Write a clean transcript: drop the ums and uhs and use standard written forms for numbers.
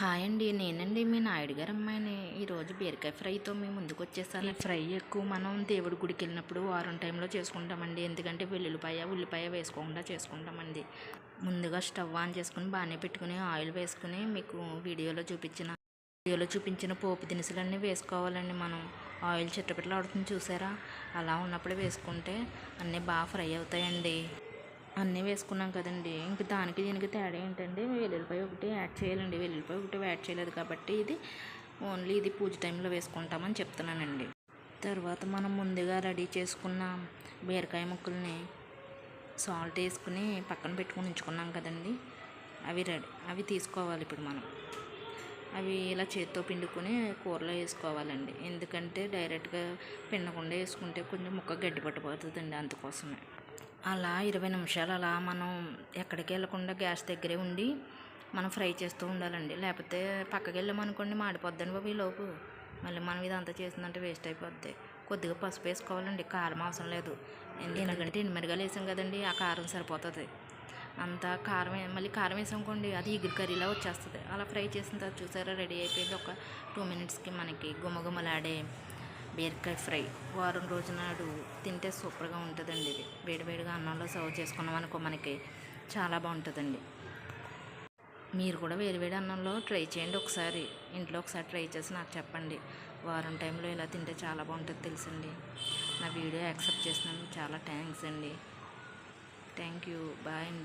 Hi అండి. నేనండి మీ నాయుడు గారి అమ్మాయిని. ఈరోజు బీరకాయ ఫ్రైతో మీ ముందుకు వచ్చేసాను. ఈ ఫ్రై ఎక్కువ మనం దేవుడి గుడికి వెళ్ళినప్పుడు వారం టైంలో చేసుకుంటామండి. ఎందుకంటే వెల్లుల్లిపాయ ఉల్లిపాయ వేసుకోకుండా చేసుకుంటామండి. ముందుగా స్టవ్ ఆన్ చేసుకుని బాగానే పెట్టుకుని ఆయిల్ వేసుకుని మీకు వీడియోలో చూపించిన పోపు దినుసులన్నీ వేసుకోవాలండి. మనం ఆయిల్ చిట్టపిట్టలు ఆడుతుంది చూసారా, అలా ఉన్నప్పుడు వేసుకుంటే అన్నీ బాగా ఫ్రై అవుతాయండి. అన్నీ వేసుకున్నాం కదండి, ఇంక దానికి దీనికి తేడా ఏంటంటే వెల్లుల్లిపాయ ఒకటి యాడ్ చేయాలండి. వెల్లుల్లిపాయ ఒకటి యాడ్ చేయలేదు కాబట్టి ఇది ఓన్లీ ఇది పూజ టైంలో వేసుకుంటామని చెప్తున్నానండి. తర్వాత మనం ముందుగా రెడీ చేసుకున్న బీరకాయ ముక్కల్ని సాల్ట్ వేసుకుని పక్కన పెట్టుకుని ఉంచుకున్నాం కదండి, అవి తీసుకోవాలి. ఇప్పుడు మనం అవి ఇలా చేత్తో పిండుకొని కూరలో వేసుకోవాలండి. ఎందుకంటే డైరెక్ట్గా పిండకుండా వేసుకుంటే కొంచెం ముక్క గడ్డి పట్టిపోతుందండి, అందుకోసమే. అలా 20 నిమిషాలు అలా మనం ఎక్కడికి వెళ్ళకుండా గ్యాస్ దగ్గరే ఉండి మనం ఫ్రై చేస్తూ ఉండాలండి. లేకపోతే పక్కకి వెళ్ళామనుకోండి మాడిపోద్దండి బాబు ఈలోపు. మళ్ళీ మనం ఇదంతా చేసిందంటే వేస్ట్ అయిపోద్ది. కొద్దిగా పసుపు వేసుకోవాలండి, కారం అవసరం లేదు. ఎందుకంటే ఎండుమిరగాయలు వేసాం కదండి, ఆ కారం సరిపోతుంది. అంతా కారం మళ్ళీ కారం వేసామనుకోండి అది ఇగురు కర్రీలా వచ్చేస్తుంది. అలా ఫ్రై చేసిన తర్వాత చూసారా రెడీ అయిపోయింది. ఒక 2 మినిట్స్కి మనకి గుమగుమలాడే బీరకాయ ఫ్రై. వారం రోజు నాడు తింటే సూపర్గా ఉంటుందండి. ఇది వేడివేడిగా అన్నంలో సర్వ్ చేసుకున్నాం అనుకో మనకి చాలా బాగుంటుందండి. మీరు కూడా వేడివేడి అన్నంలో ట్రై చేయండి ఒకసారి. ఇంట్లో ఒకసారి ట్రై చేసి నాకు చెప్పండి. వారం టైంలో ఇలా తింటే చాలా బాగుంటుంది తెలుసండి. నా వీడియో యాక్సెప్ట్ చేసినందుకు చాలా థ్యాంక్స్ అండి. Thank you. బాయ్ అండి.